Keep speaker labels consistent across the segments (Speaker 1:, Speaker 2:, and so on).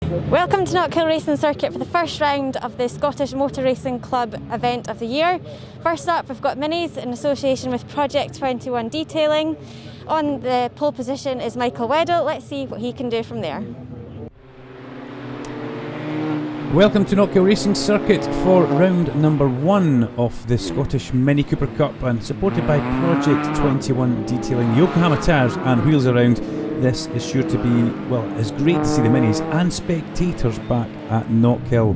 Speaker 1: Welcome to Knockhill Racing Circuit for the first round of the Scottish Motor Racing Club event of the year. First up, we've got Minis in association with Project 21 Detailing. On the pole position is Michael Weddle. Let's see what he can do from there.
Speaker 2: Welcome to Knockhill Racing Circuit for round number 1 of the Scottish Mini Cooper Cup, and supported by Project 21 Detailing, Yokohama tyres and wheels around. This is sure to be, well, it's great to see the Minis and spectators back at Knockhill.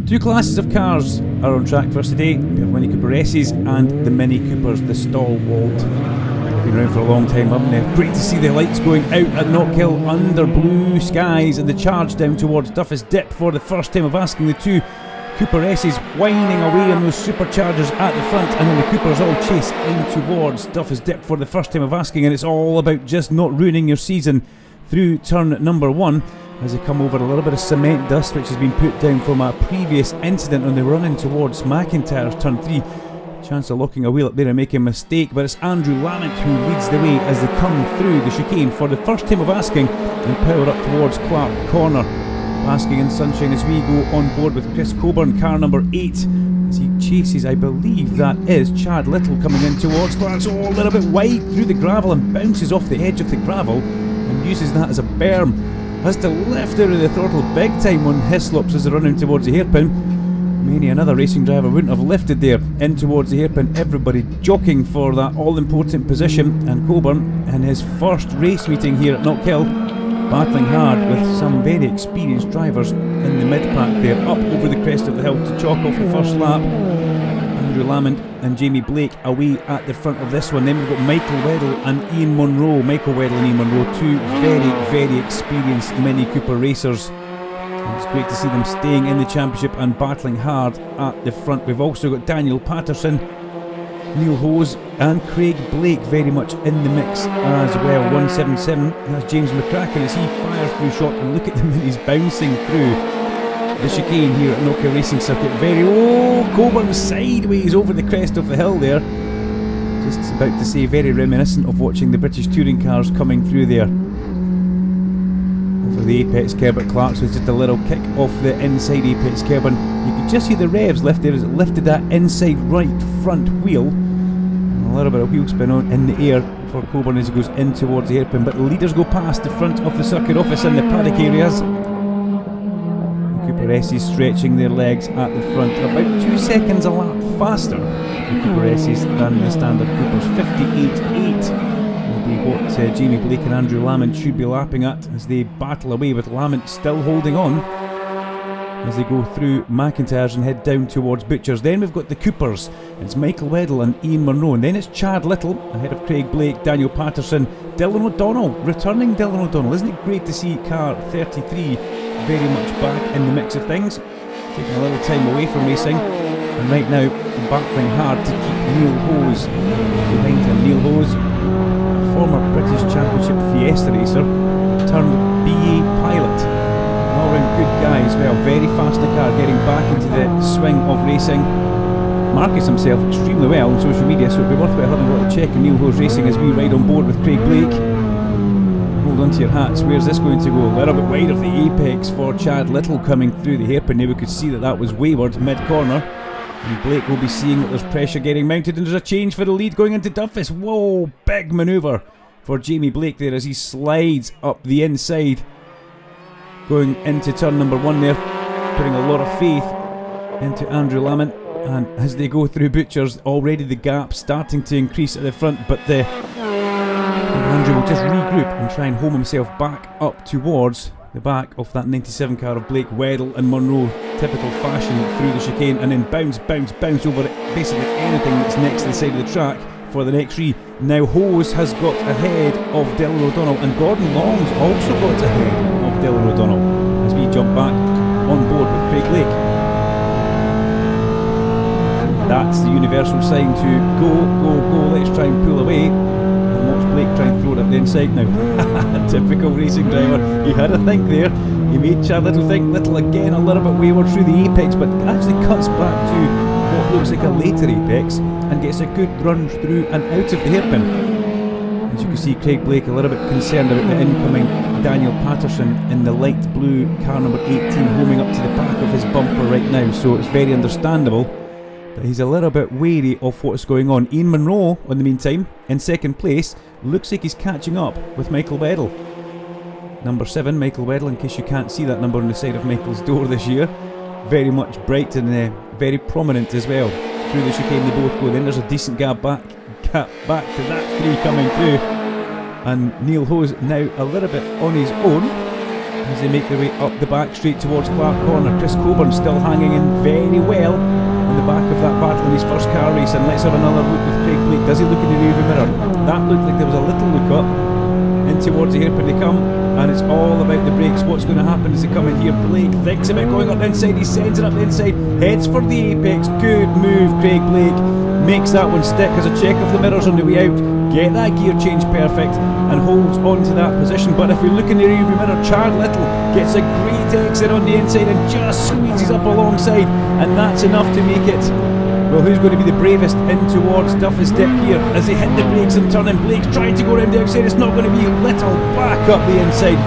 Speaker 2: Two classes of cars are on track for us today. We have Mini Cooper S's and the Mini Coopers, the stalwart. They've been around for a long time, haven't they? Great to see the lights going out at Knockhill under blue skies, and the charge down towards Duffus Dip for the first time of asking. The two Cooper S's whining away on those superchargers at the front, and then the Coopers all chase in towards Duffus Dip for the first time of asking, and it's all about just not ruining your season through turn number 1 as they come over a little bit of cement dust which has been put down from a previous incident when they were running towards McIntyre's turn 3. Chance of locking a wheel up there and making a mistake, but it's Andrew Lamont who leads the way as they come through the chicane for the first time of asking and power up towards Clark Corner. Basking in sunshine as we go on board with Chris Coburn, car number 8, as he chases, I believe that is Chad Little coming in towards Clark. So a little bit wide through the gravel and bounces off the edge of the gravel and uses that as a berm. Has to lift out of the throttle big time on Hislops as they're running towards the hairpin. Many another racing driver wouldn't have lifted there in towards the hairpin. Everybody jockeying for that all-important position, and Coburn in his first race meeting here at Knockhill, battling hard with some very experienced drivers in the mid-pack there, up over the crest of the hill to chalk off the first lap. Andrew Lamont and Jamie Blake away at the front of this one. Then we've got Michael Weddle and Ian Munro. Michael Weddle and Ian Munro, two very experienced Mini Cooper racers. And it's great to see them staying in the championship and battling hard at the front. We've also got Daniel Patterson, Neil Hose and Craig Blake very much in the mix as well. 177, that's James McCracken as he fires through shot, and look at the Minis bouncing through the chicane here at Knockhill Racing Circuit. Coburn sideways over the crest of the hill there. Just about to say, very reminiscent of watching the British touring cars coming through there. Over the apex curb at Clark's was just a little kick off the inside apex curb, and you could just see the revs lift there as it lifted that inside right front wheel. And a little bit of wheel spin on in the air for Coburn as he goes in towards the hairpin, but the leaders go past the front of the circuit office in the paddock areas. The Cooper S's stretching their legs at the front, about 2 seconds a lap faster, the Cooper S's than the standard Coopers. 58.8 will be what Jamie Blake and Andrew Lamont should be lapping at as they battle away, with Lamont still holding on as they go through McIntyre's and head down towards Butcher's. Then we've got the Coopers. It's Michael Weddle and Ian Munro, and then it's Chad Little ahead of Craig Blake, Daniel Patterson, Dylan O'Donnell, returning Dylan O'Donnell. Isn't it great to see car 33 very much back in the mix of things, taking a little time away from racing, and right now battling hard to keep Neil Hose behind him. Neil Hose, a former British Championship Fiesta racer turned BA pilot. All-round good guy as well, very fast in the car, getting back into the swing of racing. Markets himself extremely well on social media, so it'd be worthwhile having a little check on Neil Hose Racing as we ride on board with Craig Blake. Hold on to your hats, where's this going to go? A little bit wide of the apex for Chad Little coming through the hairpin. Now we could see that was wayward mid-corner, and Blake will be seeing that there's pressure getting mounted, and there's a change for the lead going into Duffus. Whoa, big manoeuvre for Jamie Blake there as he slides up the inside, going into turn number 1 there, putting a lot of faith into Andrew Lamont. And as they go through Butcher's, already the gap starting to increase at the front, but Andrew will just regroup and try and home himself back up towards the back of that 97 car of Blake, Weddle and Munro, typical fashion through the chicane, and then bounce over it, basically anything that's next to the side of the track for the next three. Now Hose has got ahead of Dylan O'Donnell, and Gordon Long's also got ahead of Dylan O'Donnell as we jump back on board with Craig Blake. That's the universal sign to go, let's try and pull away. And watch Blake try and throw it up the inside now. Typical racing driver, he had a think there. He made Chad Little think. Little again a little bit wayward through the apex, but actually cuts back to what looks like a later apex and gets a good run through and out of the hairpin. As you can see, Craig Blake a little bit concerned about the incoming Daniel Patterson in the light blue car number 18 homing up to the back of his bumper right now, so it's very understandable that he's a little bit wary of what's going on. Ian Munro, in the meantime, in second place, looks like he's catching up with Michael Weddle. Number 7, Michael Weddle, in case you can't see that number on the side of Michael's door this year. Very much bright and very prominent as well. Through the chicane they both go. Then there's a decent gap back to that 3 coming through. And Neil Ho's now a little bit on his own as they make their way up the back straight towards Clark Corner. Chris Coburn still hanging in very well in the back of that battle in his first car race. And let's have another look with Craig Blake. Does he look in the rearview mirror? That looked like there was a little look up in towards the hairpin they come, and it's all about the brakes. What's going to happen as they come in here? Blake thinks about going up the inside, he sends it up the inside, heads for the apex. Good move, Craig Blake. Makes that one stick as a check of the mirrors on the way out. Get that gear change perfect and holds on to that position. But if we look in the rearview mirror, Chad Little gets a great exit on the inside and just squeezes up alongside, and that's enough to make it. Well, who's going to be the bravest in towards Duffy's Dip here as they hit the brakes and turn, and Blake's trying to go around the outside. It's not going to be. Little back up the inside.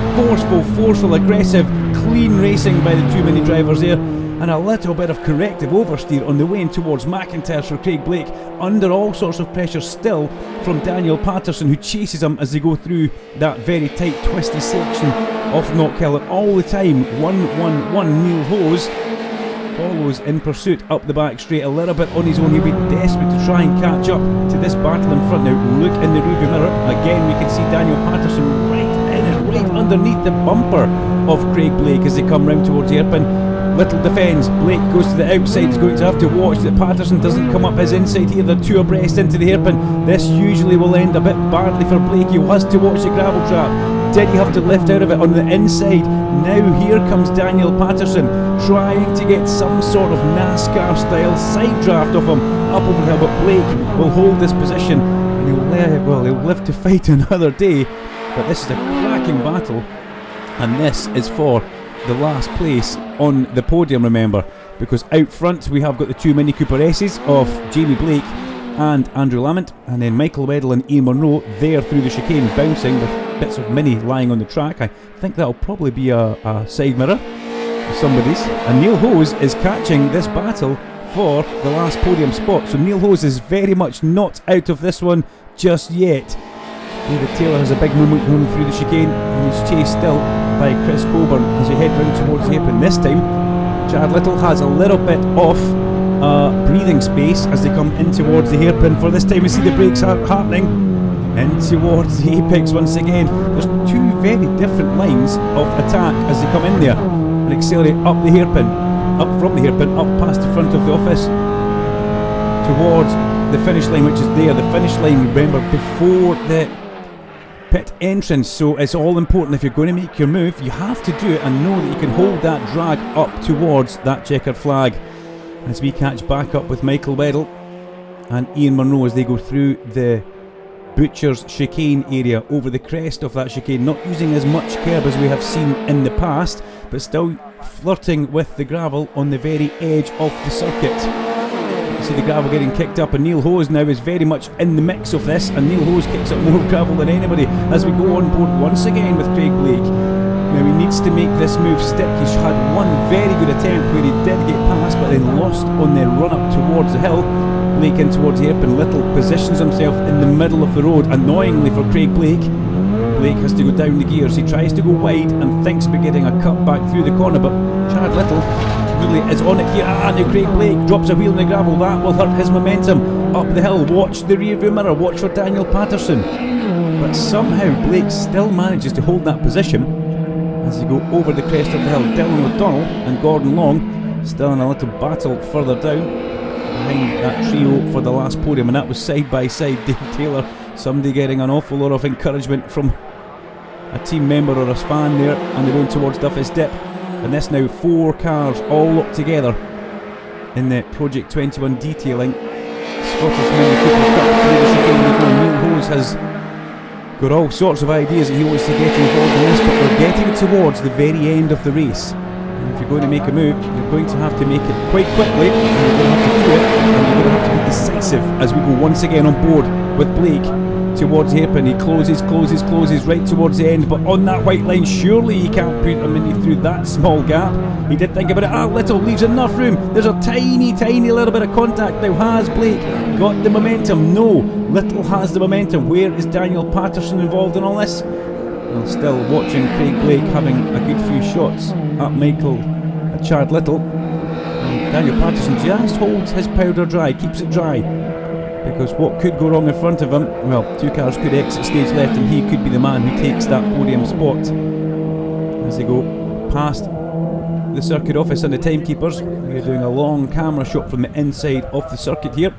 Speaker 2: Forceful, aggressive, clean racing by the two mini drivers there. And a little bit of corrective oversteer on the way in towards McIntyre for Craig Blake, under all sorts of pressure still from Daniel Patterson, who chases him as they go through that very tight, twisty section of Knockhill. And all the time, 1-1-1, Neil Hose follows in pursuit up the back straight, a little bit on his own. He'll be desperate to try and catch up to this battle in front. Now look in the rearview mirror again, we can see Daniel Patterson right in it, right underneath the bumper of Craig Blake as they come round towards the hairpin. Little defends, Blake goes to the outside. He's going to have to watch that Patterson doesn't come up his inside here. They're two abreast into the hairpin. This usually will end a bit badly for Blake. He has to watch the gravel trap. Did he have to lift out of it on the inside? Now here comes Daniel Patterson trying to get some sort of NASCAR style side draft of him up over the hill, but Blake will hold this position and he'll live to fight another day. But this is a cracking battle, and this is for the last place on the podium, remember, because out front we have got the two Mini Cooper S's of Jamie Blake and Andrew Lamont, and then Michael Weddle and Ian Munro there through the chicane, bouncing with bits of Mini lying on the track. I think that'll probably be a side mirror of somebody's. And Neil Hose is catching this battle for the last podium spot, so Neil Hose is very much not out of this one just yet. David Taylor has a big moment going through the chicane, and he's chased still by Chris Coburn as they head round towards the hairpin. This time Chad Little has a little bit of breathing space as they come in towards the hairpin. For this time we see the brakes happening in towards the apex once again. There's two very different lines of attack as they come in there and accelerate up the hairpin, up from the hairpin, up past the front of the office towards the finish line, which is there. The finish line, remember, before the pit entrance, so it's all important. If you're going to make your move, you have to do it and know that you can hold that drag up towards that checkered flag. As we catch back up with Michael Weddle and Ian Munro as they go through the Butcher's chicane area, over the crest of that chicane, not using as much curb as we have seen in the past, but still flirting with the gravel on the very edge of the circuit. See the gravel getting kicked up, and Neil Hose now is very much in the mix of this, and Neil Hose kicks up more gravel than anybody as we go on board once again with Craig Blake. Now he needs to make this move stick. He's had one very good attempt where he did get past but then lost on the run up towards the hill. Blake in towards the hairpin. Little positions himself in the middle of the road, annoyingly for Craig Blake. Blake has to go down the gears. He tries to go wide and thinks about getting a cut back through the corner, but Chad Little really is on it here. Now Craig Blake drops a wheel in the gravel. That will hurt his momentum up the hill. Watch the rear view mirror. Watch for Daniel Patterson. But somehow Blake still manages to hold that position as they go over the crest of the hill. Dylan O'Donnell and Gordon Long still in a little battle further down behind that trio for the last podium, and that was side by side. Dave Taylor, somebody getting an awful lot of encouragement from a team member or a fan there, and they're going towards Duffy's Dip. And this now 4 cars all up together in the Project 21 detailing Scottish Mini Cooper Cup through the chicane. Neil Hose has got all sorts of ideas that he wants to get involved in this, but we're getting towards the very end of the race. And if you're going to make a move, you're going to have to make it quite quickly, and you're going to have to do it, and you're going to have to be decisive as we go once again on board with Blake towards the hairpin. He closes right towards the end, but on that white line, surely he can't put him in through that small gap. He did think about it. Little leaves enough room. There's a tiny little bit of contact. Now, has Blake got the momentum? No, Little has the momentum. Where is Daniel Patterson involved in all this? Well, still watching Craig Blake having a good few shots at Chad Little. And Daniel Patterson just holds his powder dry, keeps it dry, because what could go wrong in front of him? Well, 2 cars could exit stage left and he could be the man who takes that podium spot. As they go past the circuit office and the timekeepers, we're doing a long camera shot from the inside of the circuit here.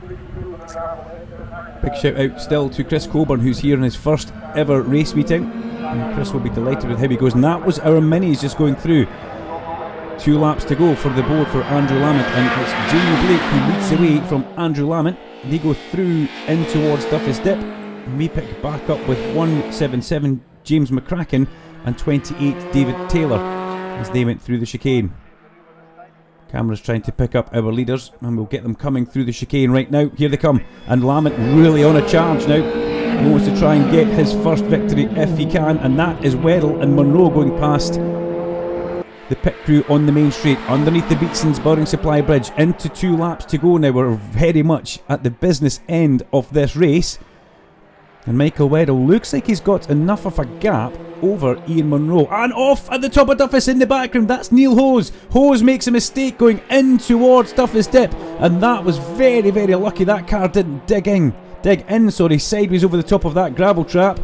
Speaker 2: Big shout out still to Chris Coburn, who's here in his first ever race meeting, and Chris will be delighted with how he goes. And that was our minis just going through. 2 laps to go for the board for Andrew Lamont, and it's Jamie Blake who leads the way from Andrew Lamont. They go through in towards Duffy's Dip, and we pick back up with 177 James McCracken and 28 David Taylor as they went through the chicane. Camera's trying to pick up our leaders, and we'll get them coming through the chicane right now. Here they come, and Lamont really on a charge now. He wants to try and get his first victory if he can, and that is Weddell and Munro going past the pit crew on the main straight underneath the Beatson's Building Supply Bridge. Into 2 laps to go now. We're very much at the business end of this race, and Michael Weddell looks like he's got enough of a gap over Ian Munro, and off at the top of Duffus in the background. That's Neil Hose. Hose makes a mistake going in towards Duffus Dip, and that was very lucky that car didn't dig in sideways over the top of that gravel trap.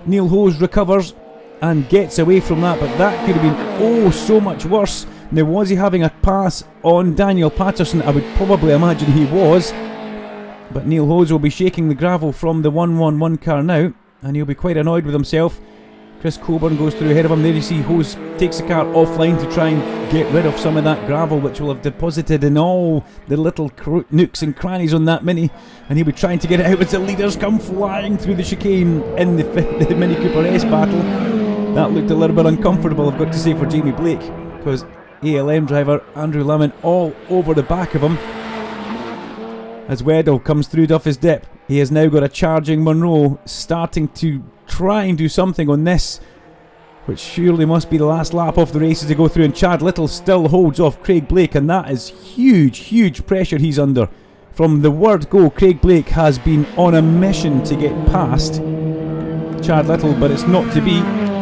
Speaker 2: Neil Hose recovers and gets away from that, but that could have been so much worse. Now, was he having a pass on Daniel Patterson? I would probably imagine he was, but Neil Hose will be shaking the gravel from the 111 car now, and he'll be quite annoyed with himself. Chris Coburn goes through ahead of him. There you see Hose takes the car offline to try and get rid of some of that gravel which will have deposited in all the little nooks and crannies on that Mini, and he'll be trying to get it out as the leaders come flying through the chicane in the Mini Cooper S battle. That looked a little bit uncomfortable, I've got to say, for Jamie Blake, because ALM driver Andrew Lamont all over the back of him. As Weddell comes through Duffy's Dip, he has now got a charging Munro starting to try and do something on this, which surely must be the last lap of the race as they go through, and Chad Little still holds off Craig Blake, and that is huge pressure he's under. From the word go, Craig Blake has been on a mission to get past Chad Little, but it's not to be.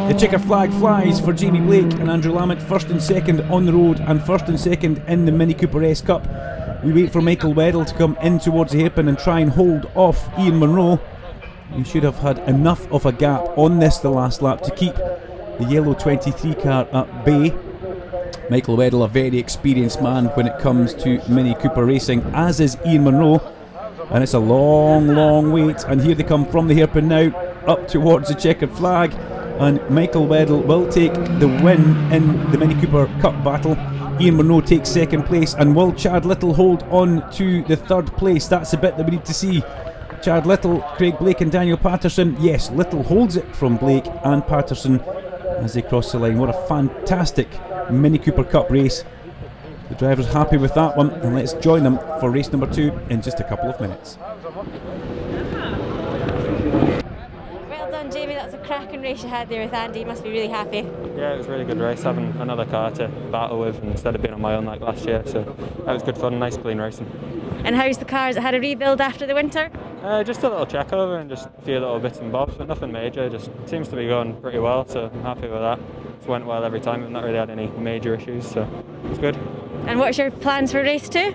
Speaker 2: The checker flag flies for Jamie Blake and Andrew Lamont, first and second on the road and first and second in the Mini Cooper S Cup. We wait for Michael Weddell to come in towards the hairpin and try and hold off Ian Munro. He should have had enough of a gap on this the last lap to keep the yellow 23 car at bay. Michael Weddell, a very experienced man when it comes to Mini Cooper racing, as is Ian Munro, and it's a long wait, and here they come from the hairpin now up towards the checkered flag, and Michael Weddell will take the win in the Mini Cooper Cup battle. Ian Munro takes second place, and will Chad Little hold on to the third place? That's the bit that we need to see. Chad Little, Craig Blake and Daniel Patterson. Yes, Little holds it from Blake and Patterson as they cross the line. What a fantastic Mini Cooper Cup race. The driver's happy with that one, and let's join them for race number 2 in just a couple of minutes.
Speaker 1: Well done, Jamie. That's a cracking race you had there with Andy. You must be really happy.
Speaker 3: Yeah, it was a really good race, having another car to battle with instead of being on my own like last year, so that was good fun, nice clean racing.
Speaker 1: And how's the car? Has it had a rebuild after the winter?
Speaker 3: Just a little check over and just a few little bits and bobs, but nothing major. Just seems to be going pretty well, so I'm happy with that. It's went well every time. We've not really had any major issues, so it's good.
Speaker 1: And what's your plans for race 2?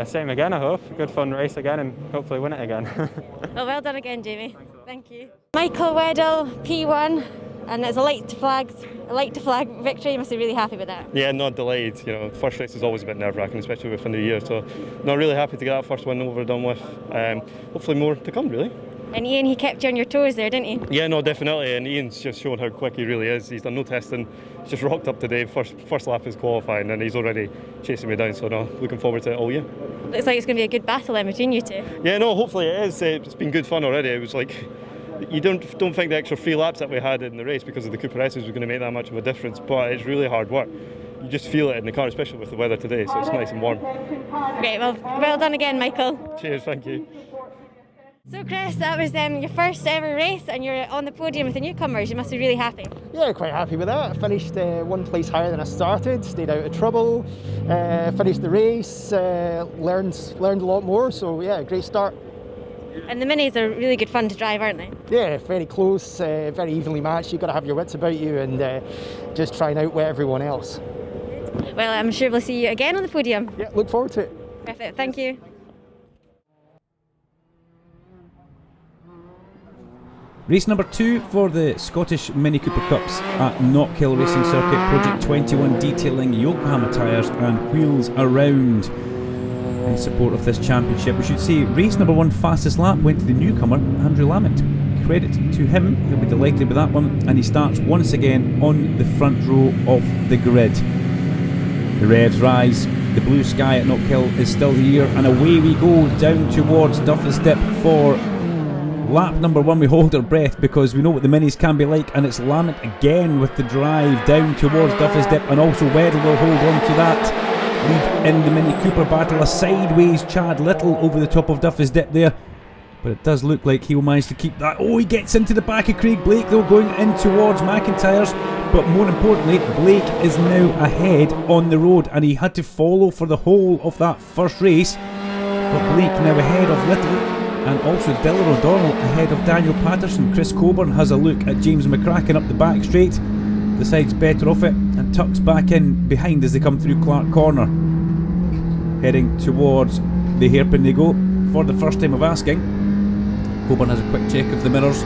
Speaker 3: Same again, I hope. Good fun race again and hopefully win it again.
Speaker 1: Well done again, Jamie. Thank you. Michael Weddell, P1, and it's a light to flag victory. You must be really happy with that.
Speaker 4: Yeah, not delayed. You know, first race is always a bit nerve-wracking, especially with a new year. So, not really happy to get that first win over done with. Hopefully, more to come, really.
Speaker 1: And Ian, he kept you on your toes there, didn't he?
Speaker 4: Yeah, no, definitely. And Ian's just shown how quick he really is. He's done no testing. He's just rocked up today. First lap is qualifying, and he's already chasing me down. So, no, looking forward to it all year.
Speaker 1: Looks like it's going to be a good battle then between you two.
Speaker 4: Yeah, no, hopefully it is. It's been good fun already. It was like, you don't think the extra 3 laps that we had in the race because of the Cooper S's was going to make that much of a difference, but it's really hard work. You just feel it in the car, especially with the weather today, so it's nice and warm.
Speaker 1: Great, well done again, Michael.
Speaker 4: Cheers, thank you.
Speaker 1: So Chris, that was your first ever race and you're on the podium with the newcomers. You must be really happy.
Speaker 5: Yeah, quite happy with that. I finished one place higher than I started, stayed out of trouble, finished the race, learned a lot more, so yeah, great start.
Speaker 1: And the minis are really good fun to drive, aren't they?
Speaker 5: Yeah, very close, very evenly matched. You've got to have your wits about you and just try and outwit everyone else.
Speaker 1: Well, I'm sure we'll see you again on the podium.
Speaker 5: Yeah, look forward to it.
Speaker 1: Perfect, thank you.
Speaker 2: Race number 2 for the Scottish Mini Cooper Cups at Knockhill Racing Circuit, Project 21 detailing Yokohama tyres and wheels around in support of this championship. We should say race number 1 fastest lap went to the newcomer Andrew Lamont. Credit to him, he'll be delighted with that one, and he starts once again on the front row of the grid. The revs rise, the blue sky at Knockhill is still here, and away we go down towards Duffus Dip for lap number 1. We hold our breath because we know what the minis can be like, and it's Lamont again with the drive down towards Duffus Dip, and also Weddle will hold on to that lead in the Mini Cooper battle. A sideways Chad Little over the top of Duffus Dip there, but it does look like he will manage to keep that. Oh, he gets into the back of Craig Blake though, going in towards McIntyre's, but more importantly Blake is now ahead on the road, and he had to follow for the whole of that first race, but Blake now ahead of Little. And also Dylan O'Donnell ahead of Daniel Patterson. Chris Coburn has a look at James McCracken up the back straight, decides better off it, and tucks back in behind as they come through Clark Corner. Heading towards the hairpin they go for the first time of asking. Coburn has a quick check of the mirrors,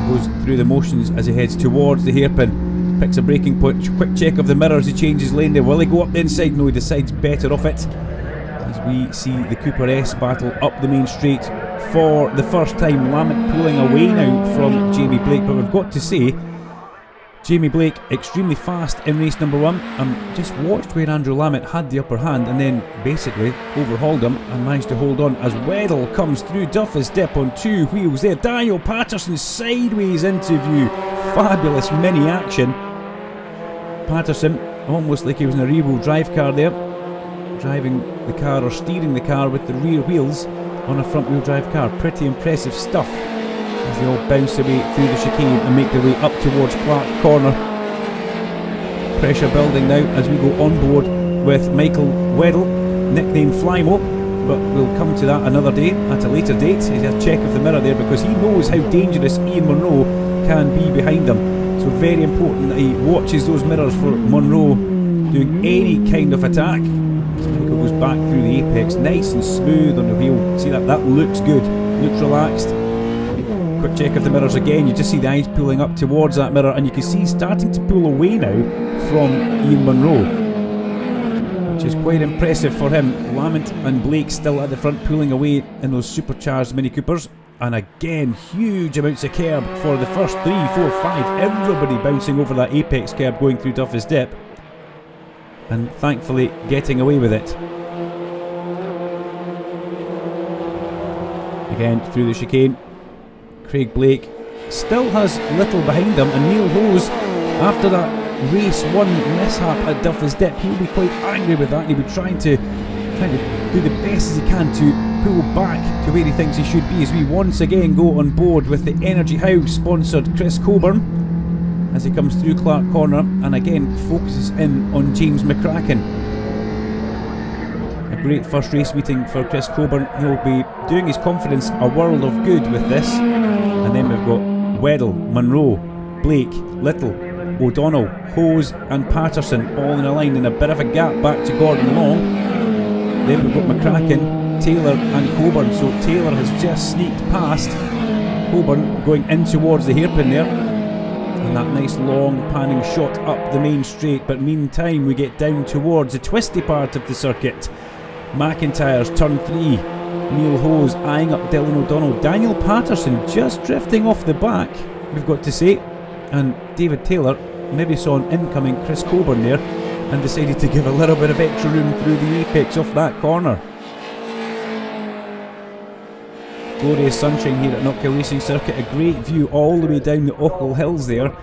Speaker 2: goes through the motions as he heads towards the hairpin, picks a braking point, quick check of the mirrors, he changes lane there. Will he go up the inside? No, he decides better off it. As we see the Cooper S battle up the main straight for the first time. Lamont pulling away now from Jamie Blake, but we've got to say Jamie Blake extremely fast in race number 1. Just watched where Andrew Lamont had the upper hand and then basically overhauled him and managed to hold on as Weddle comes through Duffus Dip on 2 wheels there. Daniel Patterson sideways into view. Fabulous mini action. Patterson almost like he was in a rear-wheel drive car there, driving the car or steering the car with the rear wheels on a front wheel drive car. Pretty impressive stuff as they all bounce away through the chicane and make their way up towards Clark Corner. Pressure building now as we go on board with Michael Weddle, nicknamed Flymo, but we'll come to that another day at a later date. He's a check of the mirror there because he knows how dangerous Ian Munro can be behind them, so very important that he watches those mirrors for Munro doing any kind of attack. Michael goes back through the apex, nice and smooth on the wheel. See that looks good, looks relaxed. Quick check of the mirrors again, you just see the eyes pulling up towards that mirror, and you can see he's starting to pull away now from Ian Munro, which is quite impressive for him. Lamont and Blake still at the front pulling away in those supercharged Mini Coopers, and again huge amounts of curb for the first 3, 4, 5, everybody bouncing over that apex curb going through Duffus Dip, and thankfully getting away with it. Again through the chicane, Craig Blake still has Little behind him, and Neil Hose, after that race 1 mishap at Duffus Dip, he'll be quite angry with that, and he'll be trying to do the best as he can to pull back to where he thinks he should be, as we once again go on board with the Energy House sponsored Chris Coburn as he comes through Clark Corner and again focuses in on James McCracken. A great first race meeting for Chris Coburn. He'll be doing his confidence a world of good with this. And then we've got Weddle, Munro, Blake, Little, O'Donnell, Hose and Patterson all in a line, and a bit of a gap back to Gordon Long. Then we've got McCracken, Taylor and Coburn. So Taylor has just sneaked past Coburn going in towards the hairpin there, and that nice long panning shot up the main straight. But meantime we get down towards the twisty part of the circuit. McIntyre's turn 3, Neil Hose eyeing up Dylan O'Donnell, Daniel Patterson just drifting off the back, we've got to say, and David Taylor maybe saw an incoming Chris Coburn there and decided to give a little bit of extra room through the apex off that corner. Glorious sunshine here at Knockhill Racing Circuit, a great view all the way down the Ochil Hills there,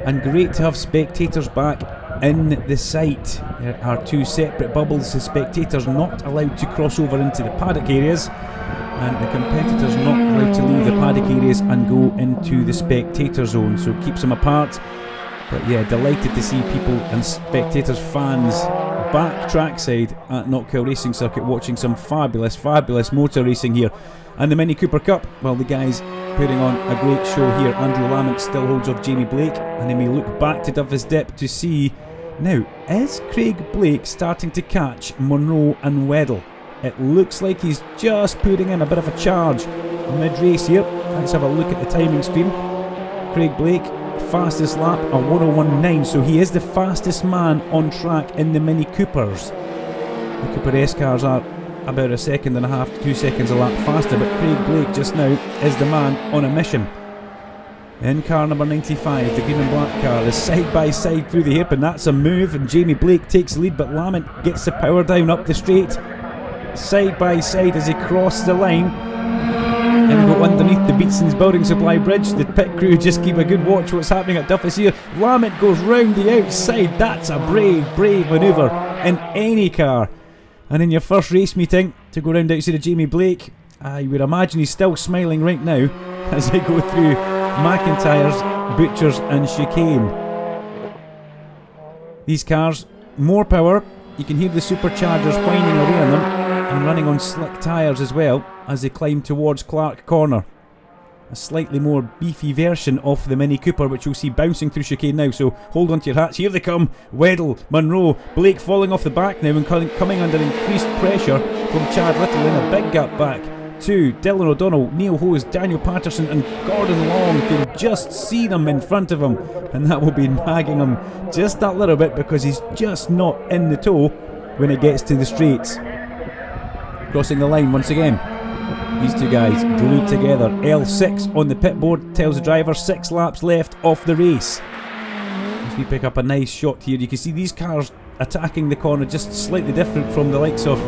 Speaker 2: and great to have spectators back in the site. There are 2 separate bubbles, the spectators not allowed to cross over into the paddock areas, and the competitors not allowed to leave the paddock areas and go into the spectator zone, so it keeps them apart. But yeah, delighted to see people and spectators, fans back trackside at Knockhill Racing Circuit watching some fabulous motor racing here. And the Mini Cooper Cup, well, the guys putting on a great show here. Andrew Lamont still holds off Jamie Blake, and then we look back to Duffus Dip to see, now, is Craig Blake starting to catch Monroe and Weddle? It looks like he's just putting in a bit of a charge mid-race here. Let's have a look at the timing screen. Craig Blake, fastest lap, a 1:01.9, so he is the fastest man on track in the Mini Coopers. The Cooper S cars are about 1.5 seconds, 2 seconds a lap faster, but Craig Blake just now is the man on a mission. In car number 95, the green and black car is side by side through the hairpin. That's a move, and Jamie Blake takes the lead, but Lamont gets the power down up the straight. Side by side as he crossed the line. And go underneath the Beatson's Building Supply Bridge. The pit crew just keep a good watch what's happening at Duffus here. Lamont goes round the outside. That's a brave manoeuvre in any car. And in your first race meeting, to go round outside of Jamie Blake, I would imagine he's still smiling right now as they go through McIntyre's, Butchers and Chicane. These cars, more power. You can hear the superchargers whining away on them, and running on slick tyres as well as they climb towards Clark Corner. A slightly more beefy version of the Mini Cooper, which you'll see bouncing through chicane now, so hold on to your hats. Here they come. Weddle, Monroe, Blake falling off the back now and coming under increased pressure from Chad Little in a big gap back to Dylan O'Donnell, Neil Hose, Daniel Patterson and Gordon Long. Can just see them in front of him, and that will be nagging him just that little bit because he's just not in the toe when it gets to the straights. Crossing the line once again. These two guys glued together. L6 on the pit board tells the driver 6 laps left of the race. As we pick up a nice shot here, you can see these cars attacking the corner just slightly different from the likes of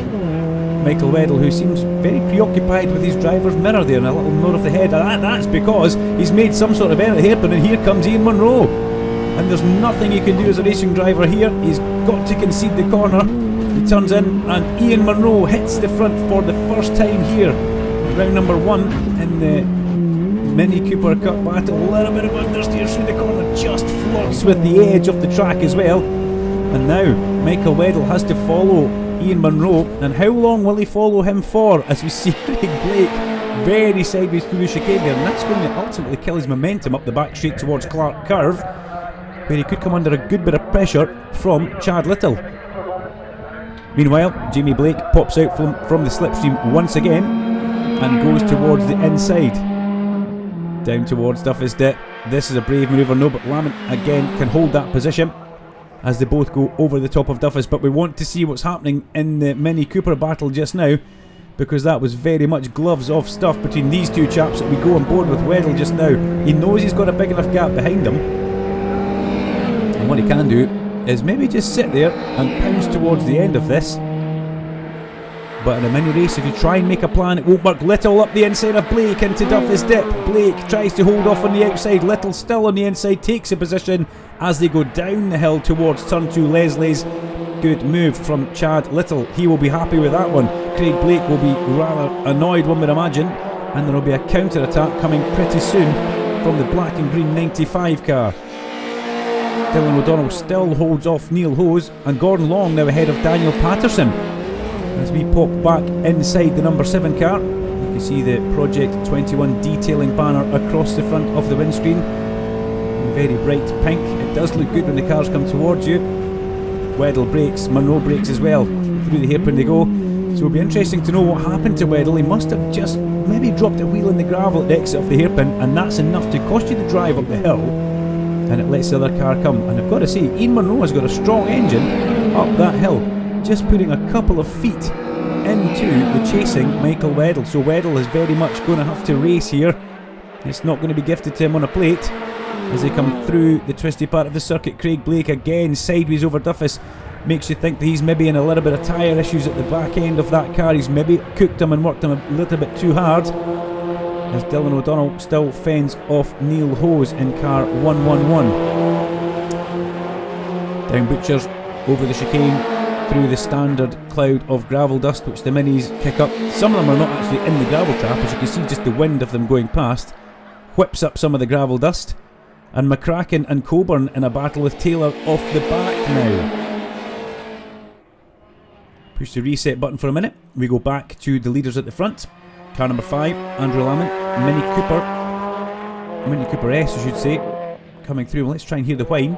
Speaker 2: Michael Weddle, who seems very preoccupied with his driver's mirror there and a little nod of the head. That's because he's made some sort of error at the hairpin, and here comes Ian Monroe. And there's nothing you can do as a racing driver here. He's got to concede the corner. He turns in and Ian Monroe hits the front for the first time here. Round number 1 in the Mini Cooper Cup battle. A little bit of understeer through the corner, just flirts with the edge of the track as well. And now Michael Weddle has to follow Ian Monroe, and how long will he follow him for as we see Craig Blake very sideways through the chicane there, and that's going to ultimately kill his momentum up the back straight towards Clark Curve, where he could come under a good bit of pressure from Chad Little. Meanwhile, Jamie Blake pops out from the slipstream once again and goes towards the inside, down towards Duffus Dip. This is a brave manoeuvre, no, but Lamont again can hold that position as they both go over the top of Duffus. But we want to see what's happening in the Mini Cooper battle just now, because that was very much gloves off stuff between these two chaps. That we go on board with Weddle just now. He knows he's got a big enough gap behind him, and what he can do is maybe just sit there and pounce towards the end of this. But in a mini race, if you try and make a plan, it won't work. Little up the inside of Blake into Duffus Dip. Blake tries to hold off on the outside. Little still on the inside, takes a position as they go down the hill towards turn 2. Leslie's good move from Chad Little. He will be happy with that one. Craig Blake will be rather annoyed, one would imagine. And there will be a counter attack coming pretty soon from the black and green 95 car. Dylan O'Donnell still holds off Neil Hose, and Gordon Long now ahead of Daniel Patterson. As we pop back inside the number 7 car, you can see the Project 21 detailing banner across the front of the windscreen in very bright pink. It does look good when the cars come towards you. Weddle brakes, Monroe brakes as well. Through the hairpin they go. So it'll be interesting to know what happened to Weddle. He must have just maybe dropped a wheel in the gravel at the exit of the hairpin, and that's enough to cost you the drive up the hill, and it lets the other car come. And I've got to say, Ian Monroe has got a strong engine up that hill, just putting a couple of feet into the chasing Michael Weddle. So Weddle is very much going to have to race here. It's not going to be gifted to him on a plate as they come through the twisty part of the circuit. Craig Blake again sideways over Duffus. Makes you think that he's maybe in a little bit of tyre issues at the back end of that car. He's maybe cooked him and worked him a little bit too hard, as Dylan O'Donnell still fends off Neil Hose in car 111. Down Butchers, over the chicane, through the standard cloud of gravel dust which the minis kick up. Some of them are not actually in the gravel trap, as you can see just the wind of them going past whips up some of the gravel dust. And McCracken and Coburn in a battle with Taylor off the back now. Push the reset button for a minute. We go back to the leaders at the front. Car number 5, Andrew Lamont, Mini Cooper S I should say, coming through. Let's try and hear the whine.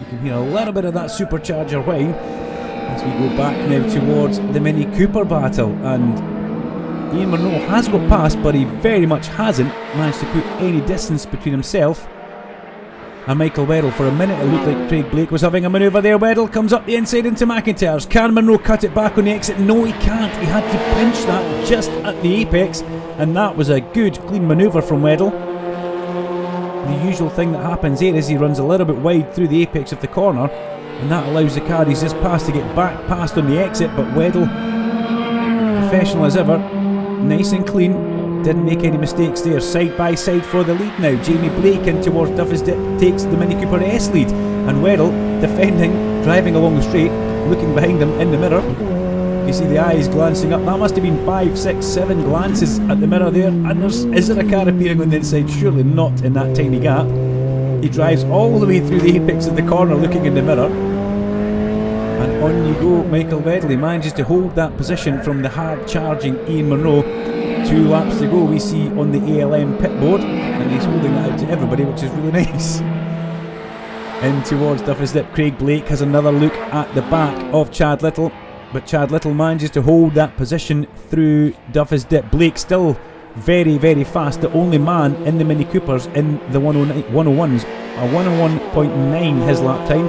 Speaker 2: You can hear a little bit of that supercharger whine as we go back now towards the Mini Cooper battle. And Ian Munro has got past, but he very much hasn't managed to put any distance between himself and Michael Weddle. For a minute it looked like Craig Blake was having a manoeuvre there. Weddle comes up the inside into McIntyre's. Can Munro cut it back on the exit? No, he can't. He had to pinch that just at the apex, and that was a good clean manoeuvre from Weddle. The usual thing that happens here is he runs a little bit wide through the apex of the corner, and that allows the car he's just passed to get back past on the exit. But Weddle, professional as ever, nice and clean, didn't make any mistakes there. Side by side for the lead now. Jamie Blake in towards Duffy's Dip takes the Mini Cooper S lead, and Weddle defending, driving along the straight, looking behind him in the mirror. You see the eyes glancing up. That must have been 5, 6, 7 glances at the mirror there. And is there a car appearing on the inside? Surely not in that tiny gap. He drives all the way through the apex of the corner looking in the mirror. And on you go, Michael Weddle. He manages to hold that position from the hard charging Ian Munro. 2 laps to go, we see on the ALM pit board, and he's holding that out to everybody, which is really nice. In towards Duffy's Dip, Craig Blake has another look at the back of Chad Little, but Chad Little manages to hold that position through Duffy's Dip. Blake still very, very fast, the only man in the Mini Coopers in the 101s, a 101.9 his lap time.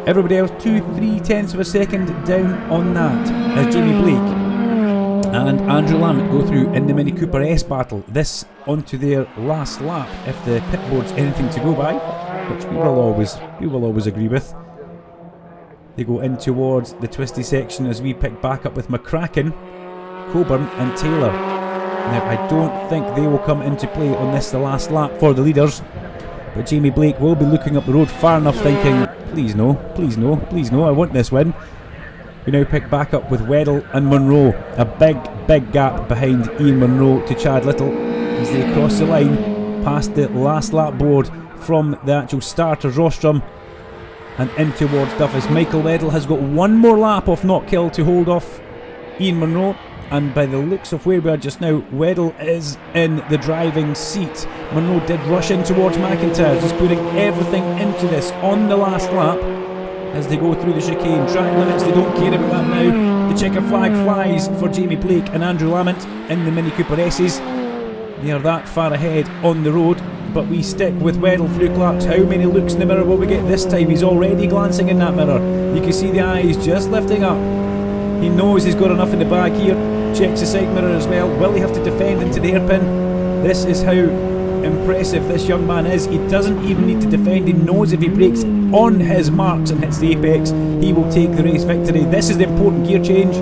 Speaker 2: Everybody else 2-3 tenths of a second down on that as Jamie Blake and Andrew Lamont go through in the Mini Cooper S battle. This onto their last lap if the pit board's anything to go by, which we will always agree with. They go in towards the twisty section as we pick back up with McCracken, Coburn and Taylor. Now I don't think they will come into play on this, the last lap for the leaders, but Jamie Blake will be looking up the road far enough thinking, please no, please no, please no, I want this win. We now pick back up with Weddle and Munro. A big gap behind Ian Munro to Chad Little as they cross the line past the last lap board from the actual starter's rostrum and in towards Duffy's. Michael Weddle has got one more lap off Knockhill to hold off Ian Munro, and by the looks of where we are just now, Weddle is in the driving seat. Munro did rush in towards McIntyre, just putting everything into this on the last lap as they go through the chicane. Track limits, they don't care about that now. The checker flag flies for Jamie Blake and Andrew Lamont in the Mini Cooper S's. They are that far ahead on the road, but we stick with Weddle through Clark's. How many looks in the mirror will we get this time? He's already glancing in that mirror. You can see the eyes just lifting up. He knows he's got enough in the bag here. Checks the side mirror as well. Will he have to defend into the hairpin? This is how impressive this young man is. He doesn't even need to defend. He knows if he breaks on his marks and hits the apex, he will take the race victory. This is the important gear change.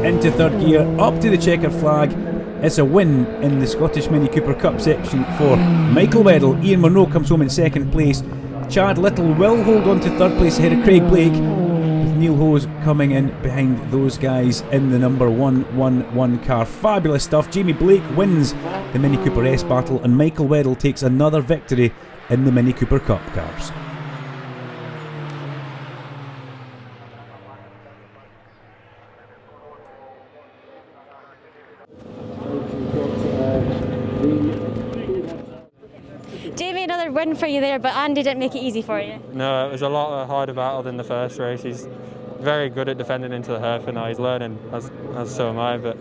Speaker 2: Into third gear, up to the checker flag. It's a win in the Scottish Mini Cooper Cup section for Michael Weddle. Ian Munro comes home in second place. Chad Little will hold on to third place ahead of Craig Blake, with Neil Hose coming in behind those guys in the number 111 car. Fabulous stuff. Jamie Blake wins the Mini Cooper S battle, and Michael Weddle takes another victory in the Mini Cooper Cup cars.
Speaker 1: Jamie, another win for you there, but Andy didn't make it easy for you.
Speaker 3: No, it was a lot harder battle than the first race. He's very good at defending into the hairpin now. He's learning, as so am I, but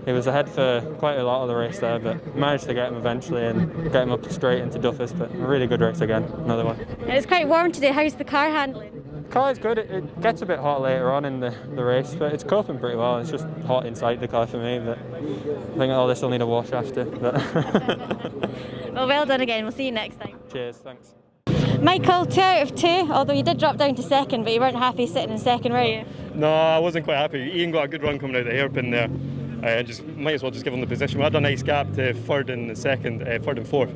Speaker 3: he was ahead for quite a lot of the race there, but managed to get him eventually and get him up straight into Duffus. But a really good race again, another one.
Speaker 1: And it's quite warm today. How's the car handling?
Speaker 3: The car is good. It gets a bit hot later on in the race, but it's coping pretty well. It's just hot inside the car for me, but I think all this will need a wash after. But
Speaker 1: Well, well done again. We'll see you next time.
Speaker 3: Cheers, thanks.
Speaker 1: Michael, 2 out of 2, although you did drop down to second, but you weren't happy sitting in second, were you?
Speaker 4: No, I wasn't quite happy. Ian got a good run coming out of the hairpin there. I just might as well just give him the position. We had a nice gap to third and fourth.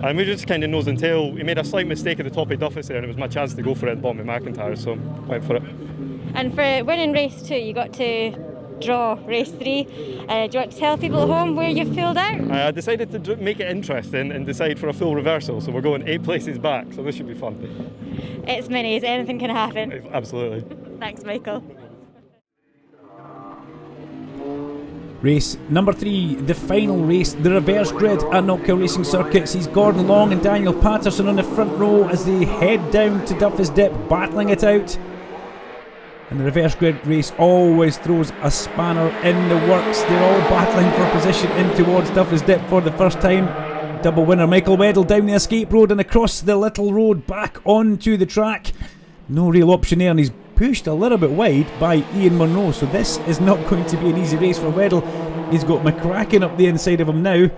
Speaker 4: And we just kind of nose and tail. We made a slight mistake at the top of Duffus there, and it was my chance to go for it at the bottom of McIntyre, so went for it.
Speaker 1: And for winning race 2, you got to draw race 3. Do you want to tell people at home where you've pulled out?
Speaker 4: I decided to make it interesting and decide for a full reversal, so we're going 8 places back, so this should be fun.
Speaker 1: It's minis, anything can happen.
Speaker 4: Absolutely.
Speaker 1: Thanks, Michael.
Speaker 2: Race number 3, the final race, the reverse grid at Knockhill Racing Circuit sees Gordon Long and Daniel Patterson on the front row as they head down to Duffus Dip, battling it out. And the reverse grid race always throws a spanner in the works. They're all battling for position in towards Duffus Dip for the first time. Double winner Michael Weddle down the escape road and across the little road back onto the track. No real option there, and he's pushed a little bit wide by Ian Munro, so this is not going to be an easy race for Weddle. He's got McCracken up the inside of him now,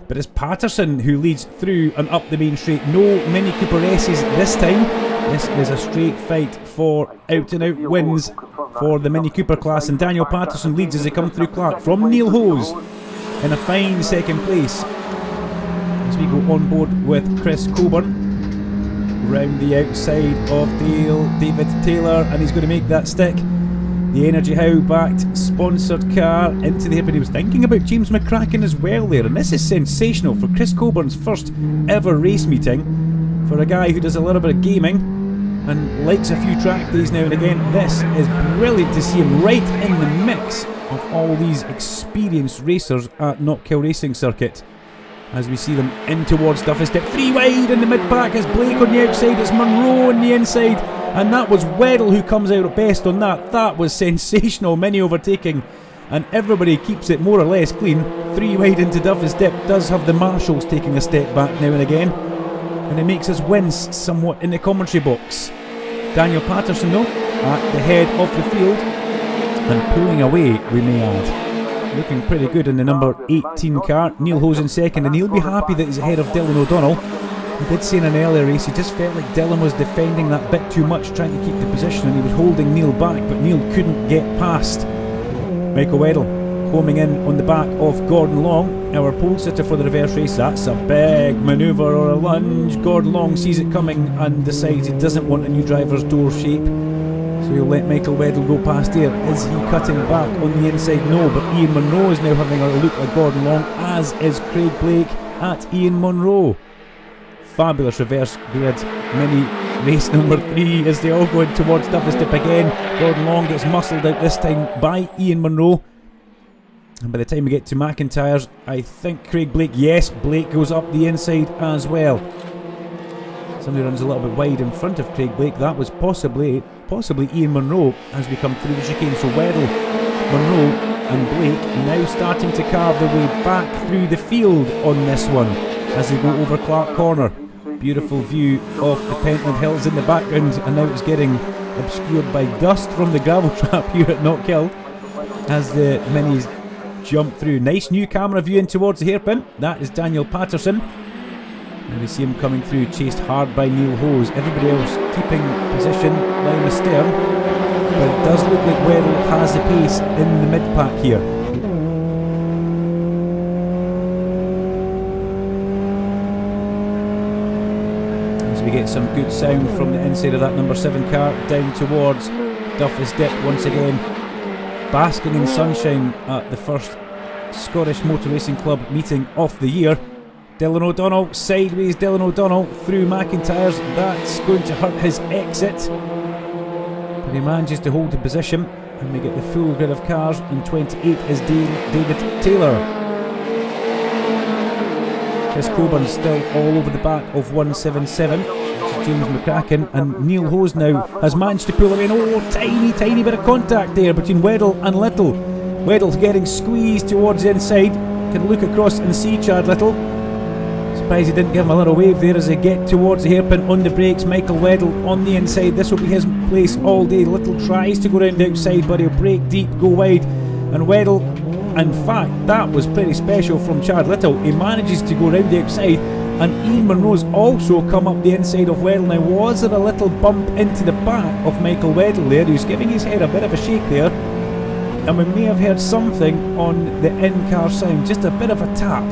Speaker 2: but it's Patterson who leads through and up the main straight. No Mini Cooper S's this time. This is a straight fight for out and out wins for the Mini Cooper class, and Daniel Patterson leads as they come through Clark from Neil Hose in a fine second place as we go on board with Chris Coburn round the outside of David Taylor, and he's going to make that stick. The Energy How backed sponsored car into the hairpin. He was thinking about James McCracken as well there, and this is sensational for Chris Coburn's first ever race meeting. For a guy who does a little bit of gaming and likes a few track days now and again, this is brilliant to see him right in the mix of all these experienced racers at Knockhill Racing Circuit. As we see them in towards Duffus Dip, 3 wide in the mid-pack is Blake on the outside, it's Munro on the inside, and that was Weddle who comes out best on that. That was sensational, mini overtaking, and everybody keeps it more or less clean. 3 wide into Duffus Dip does have the marshals taking a step back now and again, and it makes us wince somewhat in the commentary box. Daniel Patterson though, at the head of the field, and pulling away, we may add. Looking pretty good in the number 18 car. Neil Hose in second, and he'll be happy that he's ahead of Dylan O'Donnell. He did say in an earlier race he just felt like Dylan was defending that bit too much, trying to keep the position, and he was holding Neil back, but Neil couldn't get past. Michael Weddle homing in on the back of Gordon Long, our pole sitter for the reverse race. That's a big manoeuvre or a lunge. Gordon Long sees it coming and decides he doesn't want a new driver's door shape, so he'll let Michael Weddle go past here. Is he cutting back on the inside? No, but Ian Munro is now having a look at Gordon Long, as is Craig Blake at Ian Munro. Fabulous reverse grid mini race number 3 as they all go in towards Duffus Dip again. Gordon Long gets muscled out this time by Ian Munro, and by the time we get to McIntyre's, I think Craig Blake, yes, Blake goes up the inside as well. Somebody runs a little bit wide in front of Craig Blake. That was possibly Ian Munro as we come through the chicane. So Weddle, Munro and Blake now starting to carve their way back through the field on this one as they go over Clark Corner. Beautiful view of the Pentland Hills in the background, and now it's getting obscured by dust from the gravel trap here at Knockhill as the minis jump through. Nice new camera view in towards the hairpin. That is Daniel Patterson, and we see him coming through, chased hard by Neil Hose. Everybody else keeping position, line astern, but it does look like Weddle has the pace in the mid-pack here. As we get some good sound from the inside of that number 7 car down towards Duffus Dip once again, basking in sunshine at the first Scottish Motor Racing Club meeting of the year. Dylan O'Donnell, sideways Dylan O'Donnell through McIntyre's. That's going to hurt his exit, but he manages to hold the position, and we get the full grid of cars. In 28 is David Taylor. Chris Coburn still all over the back of 177. James McCracken, and Neil Hose now has managed to pull away. Oh, tiny bit of contact there between Weddle and Little. Weddle's getting squeezed towards the inside. Can look across and see Chad Little. Surprised he didn't give him a little wave there as they get towards the hairpin on the brakes. Michael Weddle on the inside. This will be his place all day. Little tries to go round the outside, but he'll break deep, go wide. And Weddle, in fact, that was pretty special from Chad Little. He manages to go round the outside, and Ian Munro's also come up the inside of Weddle. Now, was there a little bump into the back of Michael Weddle there? He was giving his head a bit of a shake there, and we may have heard something on the in-car sound, just a bit of a tap.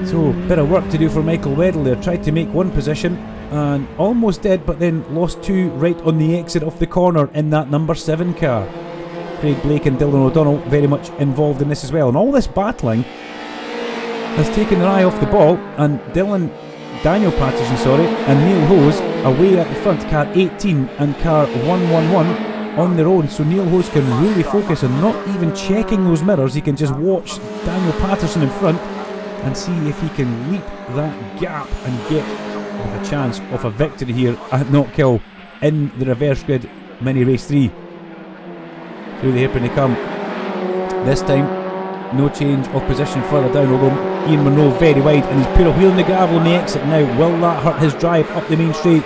Speaker 2: So So, bit of work to do for Michael Weddle there. Tried to make one position and almost did, but then lost 2 right on the exit of the corner in that number 7 car. Craig Blake and Dylan O'Donnell very much involved in this as well. And all this battling has taken their eye off the ball, and Daniel Patterson, and Neil Hose away at the front, car 18 and car 111 on their own. So Neil Hose can really focus on not even checking those mirrors. He can just watch Daniel Patterson in front and see if he can leap that gap and get with a chance of a victory here at Knockhill in the reverse grid mini race 3. Through the hairpin they come. This time, no change of position further down, although Ian Munro very wide, and he's put a wheel in the gravel on the exit now. Will that hurt his drive up the main straight?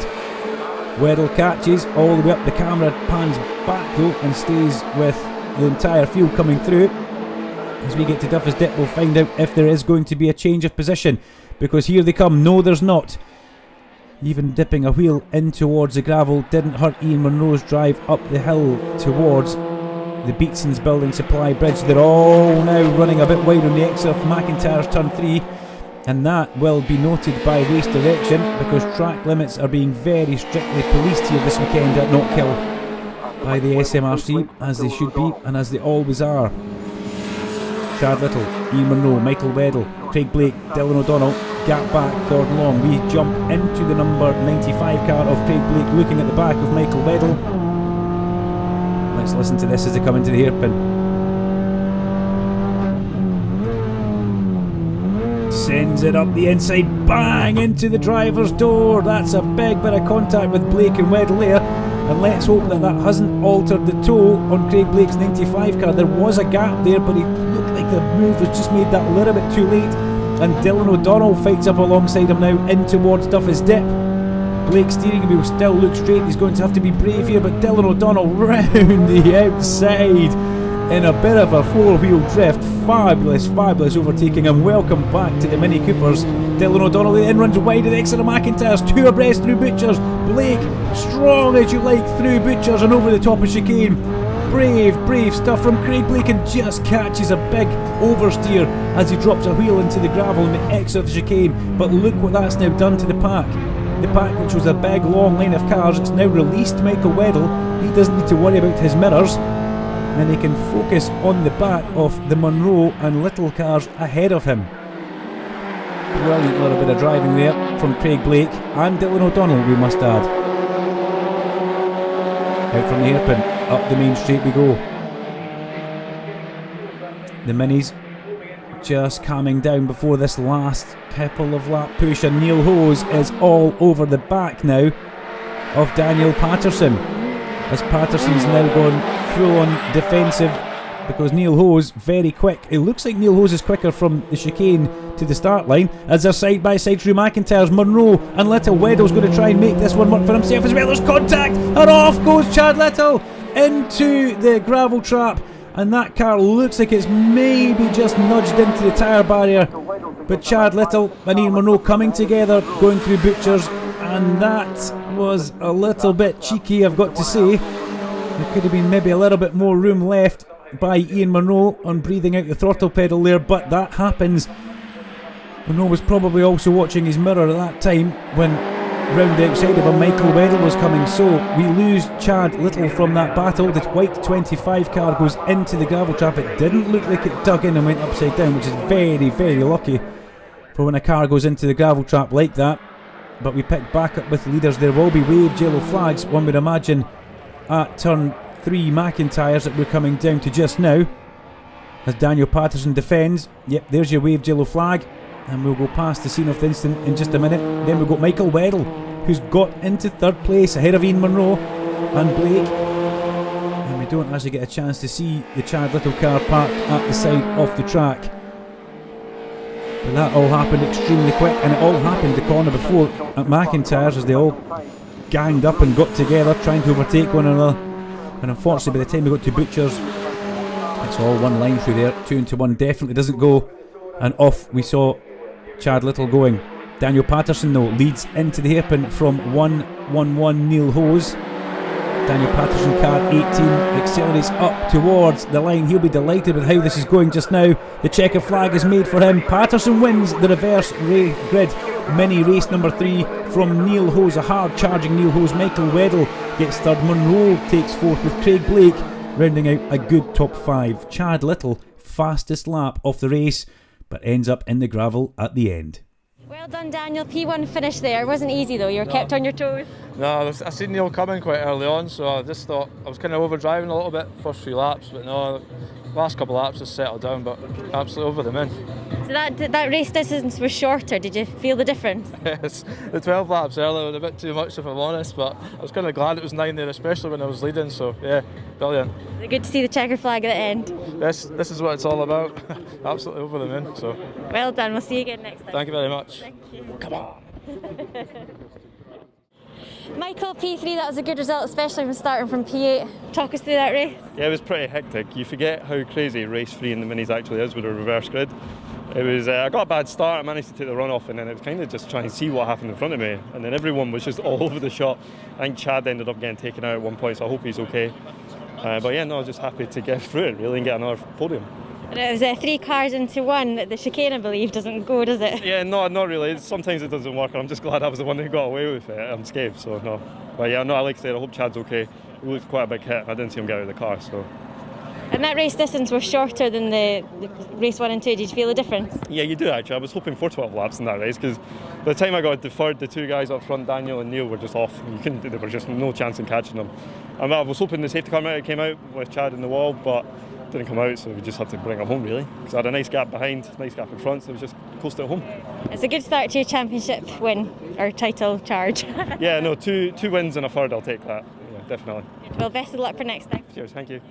Speaker 2: Weddle catches all the way up. The camera pans back though and stays with the entire field coming through. As we get to Duffus Dip, we'll find out if there is going to be a change of position, because here they come. No, there's not. Even dipping a wheel in towards the gravel didn't hurt Ian Munro's drive up the hill towards the Beatson's Building Supply Bridge. They're all now running a bit wide on the exit of McIntyre's turn 3, and that will be noted by race direction, because track limits are being very strictly policed here this weekend at Knockhill by the SMRC, as they should be and as they always are. Chad Little, Ian Munro, Michael Weddle, Craig Blake, Dylan O'Donnell, gap back, Gordon Long. We jump into the number 95 car of Craig Blake, looking at the back of Michael Weddle. Let's listen to this as they come into the hairpin. Sends it up the inside, bang into the driver's door. That's a big bit of contact with Blake and Weddle there, and let's hope that hasn't altered the toe on Craig Blake's 95 car. There was a gap there, but it looked like the move was just made that little bit too late, and Dylan O'Donnell fights up alongside him now in towards Duffus Dip. Blake's steering wheel still looks straight. He's going to have to be brave here, but Dylan O'Donnell round the outside in a bit of a 4-wheel drift. Fabulous overtaking, and welcome back to the Mini Coopers. Dylan O'Donnell then runs wide at the exit of McIntyre's, 2 abreast through Butchers. Blake, strong as you like, through Butchers and over the top of chicane. Brave stuff from Craig Blake, and just catches a big oversteer as he drops a wheel into the gravel in the exit of the chicane. But look what that's now done to the pack. The pack, which was a big long line of cars, it's now released Michael Weddle. He doesn't need to worry about his mirrors, and he can focus on the back of the Munro and Little cars ahead of him. Brilliant little bit of driving there from Craig Blake and Dylan O'Donnell, we must add. Out from the hairpin, up the main straight we go. The Minis just calming down before this last couple of lap push, and Neil Hose is all over the back now of Daniel Patterson, as Patterson's now gone full on defensive, because Neil Hose very quick. It looks like Neil Hose is quicker from the chicane to the start line, as they're side by side through McIntyre's. Munro and Little. Weddle's going to try and make this one work for himself as well. There's contact, and off goes Chad Little into the gravel trap, and that car looks like it's maybe just nudged into the tyre barrier. But Chad Little and Ian Munro coming together, going through Butchers, and that was a little bit cheeky, I've got to say. There could have been maybe a little bit more room left by Ian Munro on breathing out the throttle pedal there, but that happens. Munro was probably also watching his mirror at that time when round the outside of him Michael Weddle was coming. So we lose Chad Little from that battle. The white 25 car goes into the gravel trap. It didn't look like it dug in and went upside down, which is very lucky for when a car goes into the gravel trap like that. But we picked back up with the leaders. There will be waved yellow flags, one would imagine, at turn 3 McIntyre's that we're coming down to just now, as Daniel Patterson defends. Yep, there's your waved yellow flag, and we'll go past the scene of the incident in just a minute. Then we've got Michael Weddle, who's got into 3rd place ahead of Ian Munro and Blake, and we don't actually get a chance to see the Chad Little car parked at the side of the track. But that all happened extremely quick, and it all happened the corner before at McIntyre's, as they all ganged up and got together trying to overtake one another. And unfortunately, by the time we got to Butchers, it's all one line through there. 2 into 1 definitely doesn't go, and off we saw Chad Little going. Daniel Patterson though leads into the hairpin from 111 Neil Hose. Daniel Patterson, car 18, accelerates up towards the line. He'll be delighted with how this is going just now. The checker flag is made for him. Patterson wins the reverse grid mini race number 3 from Neil Hose, a hard charging Neil Hose. Michael Weddell gets third. Munro takes fourth, with Craig Blake rounding out a good top 5. Chad Little, fastest lap of the race, but ends up in the gravel at the end.
Speaker 1: Well done, Daniel. P1 finish there. It wasn't easy though. You were kept on your toes.
Speaker 6: No, I seen Neil coming quite early on, so I just thought I was kind of overdriving a little bit first few laps, but no, last couple of laps just settled down, but absolutely over the moon.
Speaker 1: So that race distance was shorter. Did you feel the difference?
Speaker 6: Yes, the 12 laps earlier were a bit too much if I'm honest, but I was kind of glad it was 9 there, especially when I was leading, so yeah, brilliant.
Speaker 1: Is it good to see the checker flag at the end?
Speaker 6: This is what it's all about. Absolutely over the moon, so.
Speaker 1: Well done. We'll see you again next time.
Speaker 6: Thank you very much.
Speaker 1: Thank you.
Speaker 6: Come on.
Speaker 1: Michael, P3, that was a good result, especially from starting from P8. Talk us through that race.
Speaker 4: Yeah, it was pretty hectic. You forget how crazy race 3 in the minis actually is with a reverse grid. It was, I got a bad start, I managed to take the run off, and then it was kind of just trying to see what happened in front of me, and then everyone was just all over the shop. I think Chad ended up getting taken out at one point, so I hope he's okay. But yeah, no, I was just happy to get through it really and get another podium.
Speaker 1: And it was 3 cars into 1. The chicane, I believe, doesn't go, does it?
Speaker 4: Yeah, no, not really. Sometimes it doesn't work, and I'm just glad I was the one who got away with it unscathed, so no. But yeah, no, like I said, I hope Chad's okay. He looked quite a big hit. I didn't see him get out of the car, so.
Speaker 1: And that race distance was shorter than the race 1 and 2. Did you feel a difference?
Speaker 4: Yeah, you do actually. I was hoping for 12 laps in that race, because by the time I got deferred, the 2 guys up front, Daniel and Neil, were just off. There was just no chance in catching them. I was hoping the safety car came out with Chad in the wall, but didn't come out, so we just had to bring him home really. Because I had a nice gap behind, nice gap in front, so it was just close to home.
Speaker 1: It's a good start to your championship win, or title charge.
Speaker 4: Yeah, no, two wins and a third, I'll take that. Yeah, definitely.
Speaker 1: Well, best of luck for next time.
Speaker 4: Cheers, thank you.